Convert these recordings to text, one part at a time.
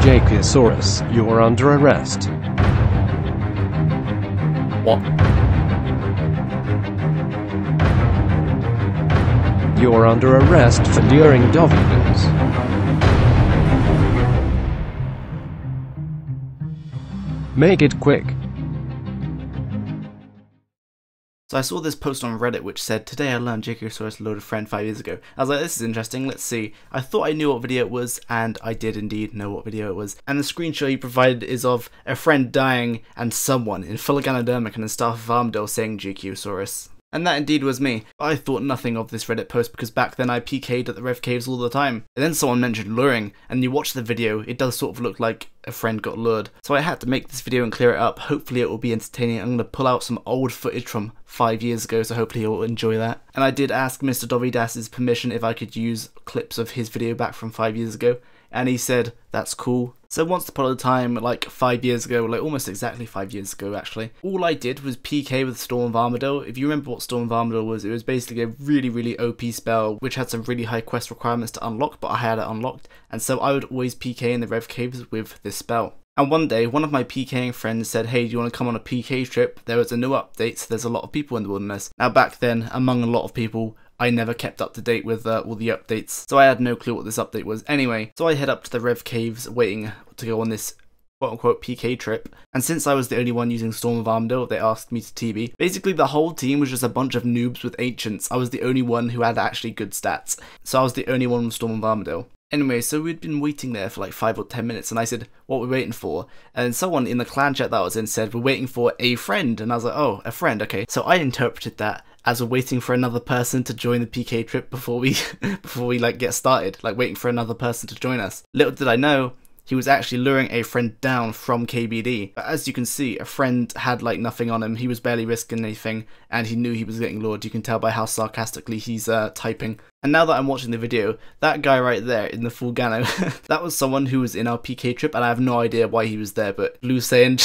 Jakeyosaurus, you're under arrest. What? You're under arrest for luring Dovians. Make it quick. So I saw this post on Reddit which said, "Today I learned Jakeyosaurus lured a friend 5 years ago." I was like, this is interesting, let's see. I thought I knew what video it was, and I did indeed know what video it was. And the screenshot he provided is of a friend dying and someone in full Ganodermic and in staff of Armadale saying Jakeyosaurus. And that indeed was me. I thought nothing of this Reddit post because back then I PK'd at the Rev Caves all the time. And then someone mentioned luring, and you watch the video, it does sort of look like a friend got lured. So I had to make this video and clear it up. Hopefully it will be entertaining. I'm going to pull out some old footage from 5 years ago, so hopefully you'll enjoy that. And I did ask Mr. Dovidas's permission if I could use clips of his video back from 5 years ago. And he said, that's cool. So once upon a time, like 5 years ago, like almost exactly 5 years ago actually, all I did was PK with Storm of Armadale. If you remember what Storm of Armadale was, it was basically a really OP spell which had some really high quest requirements to unlock, but I had it unlocked. And so I would always PK in the Rev Caves with this spell. And one day, one of my PKing friends said, "Hey, do you want to come on a PK trip? There was a new update, so there's a lot of people in the wilderness." Now back then, among a lot of people, I never kept up to date with all the updates, so I had no clue what this update was anyway. So I head up to the Rev Caves waiting to go on this quote-unquote PK trip, and since I was the only one using Storm of Armadale, they asked me to TB. Basically the whole team was just a bunch of noobs with ancients. I was the only one who had actually good stats, so I was the only one with Storm of Armadale. Anyway, so we'd been waiting there for like 5 or 10 minutes, and I said, "What are we waiting for?" And someone in the clan chat that I was in said, "We're waiting for a friend," and I was like, "Oh, a friend, okay." So I interpreted that as we're waiting for another person to join the PK trip before we like get started, like waiting for another person to join us. Little did I know, he was actually luring a friend down from KBD. But as you can see, a friend had like nothing on him, he was barely risking anything, and he knew he was getting lured. You can tell by how sarcastically he's typing. And now that I'm watching the video, that guy right there in the full Gano, that was someone who was in our PK trip, and I have no idea why he was there, but Blue Saiyan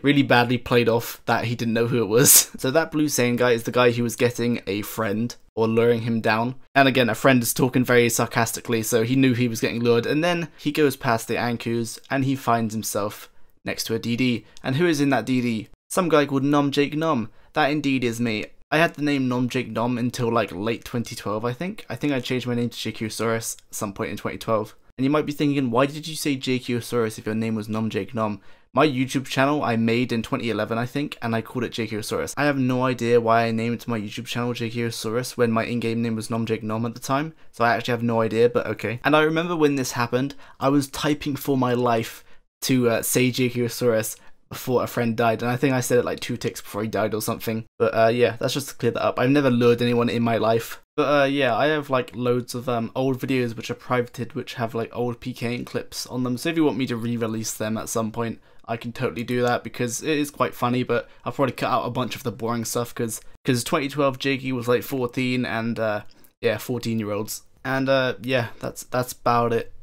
really badly played off that he didn't know who it was. So that Blue Saiyan guy is the guy who was getting a friend, or luring him down. And again, a friend is talking very sarcastically, so he knew he was getting lured, and then he goes past the Ankus, and he finds himself next to a DD. And who is in that DD? Some guy called Nom Jake Nom. That indeed is me. I had the name Nom Jake Nom until like late 2012, I think. I think I changed my name to Jakeyosaurus at some point in 2012. And you might be thinking, why did you say Jakeyosaurus if your name was Nom Jake Nom? My YouTube channel I made in 2011, I think, and I called it Jakeyosaurus. I have no idea why I named my YouTube channel Jakeyosaurus when my in-game name was Nom Jake Nom at the time, so I actually have no idea, but okay. And I remember when this happened, I was typing for my life to say Jakeyosaurus before a friend died, and I think I said it like 2 ticks before he died or something. But yeah, that's just to clear that up. I've never lured anyone in my life. But yeah, I have like loads of old videos which are privated, which have like old PKing clips on them, so if you want me to re-release them at some point, I can totally do that because it is quite funny, but I'll probably cut out a bunch of the boring stuff because 2012 Jakey was like 14 and yeah, 14-year-olds. And yeah, that's about it.